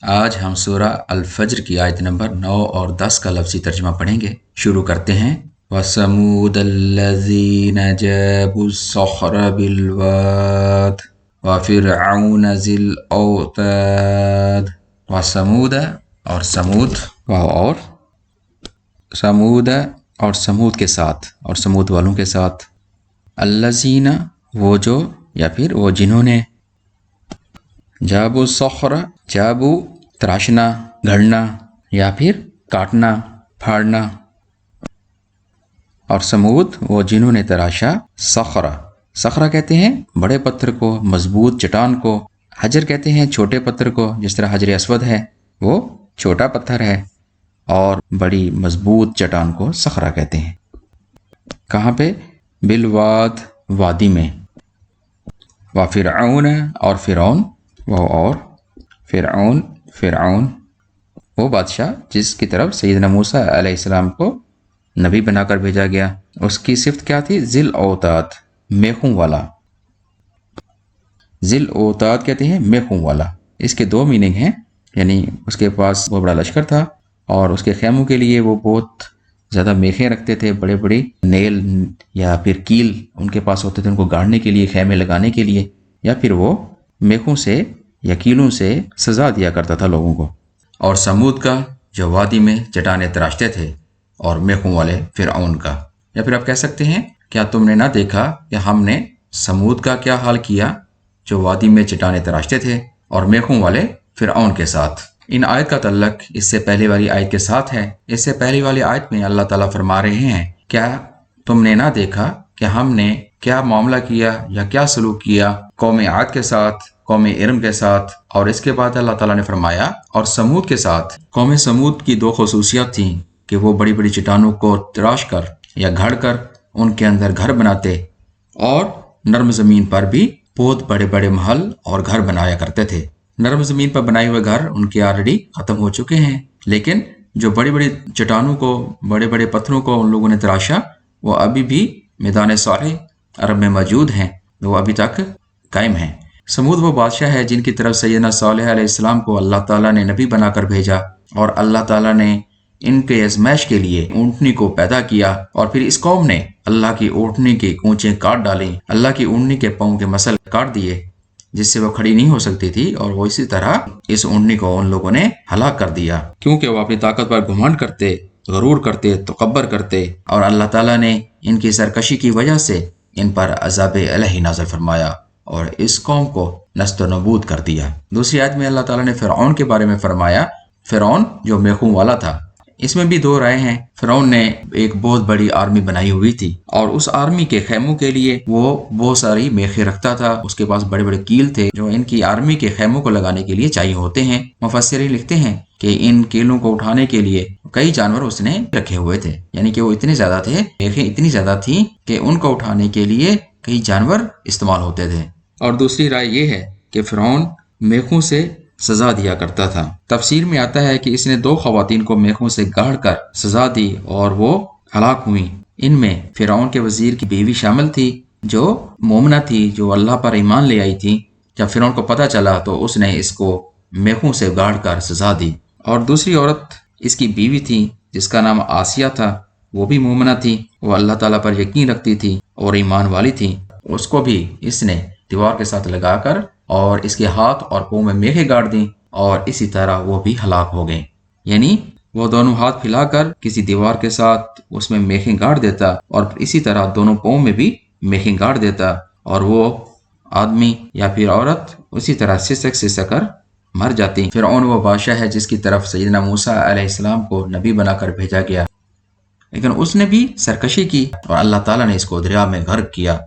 آج ہم سورہ الفجر کی آیت نمبر 9 اور 10 کا لفظی ترجمہ پڑھیں گے۔ شروع کرتے ہیں۔ وَثَمُودَ الَّذِينَ جَابُوا الصَّخْرَ بِالْوَادِ وَفِرْعَوْنَ ذِي الْأَوْتَادِ۔ وَثَمُودَ اور سمود، اور سمود اور سمود کے ساتھ، اور سمود والوں کے ساتھ، الذین وہ جو یا پھر وہ جنہوں نے، جابوا الصخر، جابوا تراشنا، گھڑنا یا پھر کاٹنا، پھاڑنا، اور سمود وہ جنہوں نے تراشا صخرہ۔ صخرہ کہتے ہیں بڑے پتھر کو، مضبوط چٹان کو۔ حجر کہتے ہیں چھوٹے پتھر کو، جس طرح حجر اسود ہے وہ چھوٹا پتھر ہے، اور بڑی مضبوط چٹان کو صخرہ کہتے ہیں۔ کہاں پہ؟ بالواد، وادی میں۔ وفرعون اور فرعون، فرعون وہ بادشاہ جس کی طرف سیدنا موسیٰ علیہ السلام کو نبی بنا کر بھیجا گیا۔ اس کی صفت کیا تھی؟ ذی الاوتاد، میخوں والا۔ ذی الاوتاد کہتے ہیں میخوں والا۔ اس کے دو میننگ ہیں، یعنی اس کے پاس بہت بڑا لشکر تھا، اور اس کے خیموں کے لیے وہ بہت زیادہ میخیں رکھتے تھے، بڑے بڑے نیل یا پھر کیل ان کے پاس ہوتے تھے، ان کو گاڑنے کے لیے، خیمے لگانے کے لیے، یا پھر وہ میخوں سے یا کیلوں سے سزا دیا کرتا تھا لوگوں کو۔ اور سمود کا جو وادی میں چٹانیں تراشتے تھے، اور میخوں والے فرعون کا۔ یا پھر آپ کہہ سکتے ہیں، کیا تم نے نہ دیکھا کہ ہم نے سمود کا کیا حال کیا جو وادی میں چٹانیں تراشتے تھے، اور میخوں والے فرعون کے ساتھ۔ ان آیت کا تعلق اس سے پہلے والی آیت کے ساتھ ہے۔ اس سے پہلی والی آیت میں اللہ تعالیٰ فرما رہے ہیں، کیا تم نے نہ دیکھا کہ ہم نے کیا معاملہ کیا یا کیا سلوک کیا قوم عاد کے ساتھ، قوم ارم کے ساتھ۔ اور اس کے بعد اللہ تعالیٰ نے فرمایا اور سمود کے ساتھ۔ قوم سمود کی دو خصوصیات تھیں کہ وہ بڑی بڑی چٹانوں کو تراش کر یا گھڑ کر ان کے اندر گھر بناتے، اور نرم زمین پر بھی بہت بڑے بڑے محل اور گھر بنایا کرتے تھے۔ نرم زمین پر بنائے ہوئے گھر ان کے آلریڈی ختم ہو چکے ہیں، لیکن جو بڑی بڑی چٹانوں کو، بڑے بڑے پتھروں کو ان لوگوں نے تراشا، وہ ابھی بھی میدان صالح عرب میں موجود ہیں، وہ ابھی تک قائم ہیں۔ سمود وہ بادشاہ ہے جن کی طرف سیدنا صالح علیہ السلام کو اللہ تعالیٰ نے نبی بنا کر بھیجا، اور اللہ تعالیٰ نے ان کے آزمائش کے لیے اونٹنی کو پیدا کیا، اور پھر اس قوم نے اللہ کی اونٹنی کے کونچیں کاٹ ڈالیں، اللہ کی اونٹنی کے پاؤں کے مسل کاٹ دیے جس سے وہ کھڑی نہیں ہو سکتی تھی، اور وہ اسی طرح اس اونٹنی کو ان لوگوں نے ہلاک کر دیا، کیونکہ وہ اپنی طاقت پر گھمنڈ کرتے، غرور کرتے، تکبر کرتے، اور اللہ تعالیٰ نے ان کی سرکشی کی وجہ سے ان پر عذاب الہی نازل فرمایا اور اس قوم کو نست و نبود کر دیا۔ دوسری آیت میں اللہ تعالیٰ نے فرعون کے بارے میں فرمایا، فرعون جو میخوں والا تھا۔ اس میں بھی دو رائے ہیں۔ فرعون نے ایک بہت بڑی آرمی بنائی ہوئی تھی، اور اس آرمی کے خیموں کے لیے وہ بہت ساری میخیں رکھتا تھا۔ اس کے پاس بڑے بڑے کیل تھے جو ان کی آرمی کے خیموں کو لگانے کے لیے چاہیے ہوتے ہیں۔ مفسرین لکھتے ہیں کہ ان کیلوں کو اٹھانے کے لیے کئی جانور اس نے رکھے ہوئے تھے، یعنی کہ وہ اتنے زیادہ تھے، میخیں اتنی زیادہ تھیں کہ ان کو اٹھانے کے لیے کئی جانور استعمال ہوتے تھے۔ اور دوسری رائے یہ ہے کہ فرعون میخوں سے سزا دیا کرتا تھا۔ تفسیر میں آتا ہے کہ اس نے دو خواتین کو میخوں سے گاڑ کر سزا دی اور وہ ہلاک ہوئیں۔ ان میں فرعون کے وزیر کی بیوی شامل تھی جو مومنہ تھی، جو اللہ پر ایمان لے آئی تھی۔ جب فرعون کو پتہ چلا تو اس نے اس کو میخوں سے گاڑ کر سزا دی۔ اور دوسری عورت اس کی بیوی تھی جس کا نام آسیہ تھا، وہ بھی مومنہ تھی، وہ اللہ تعالیٰ پر یقین رکھتی تھی اور ایمان والی تھی۔ اس کو بھی اس نے دیوار کے ساتھ لگا کر اور اس کے ہاتھ اور پاؤں میں میخیں گاڑ دیں، اور اسی طرح وہ بھی ہلاک ہو گئے۔ یعنی وہ دونوں ہاتھ پھیلا کر کسی دیوار کے ساتھ اس میں میخیں گاڑ دیتا، اور اسی طرح دونوں پاؤں میں بھی میخیں گاڑ دیتا، اور وہ آدمی یا پھر عورت اسی طرح سسک کر مر جاتی۔ فرعون وہ بادشاہ ہے جس کی طرف سیدنا موسیٰ علیہ السلام کو نبی بنا کر بھیجا گیا، لیکن اس نے بھی سرکشی کی، اور اللہ تعالیٰ نے اس کو دریا میں غرق کیا۔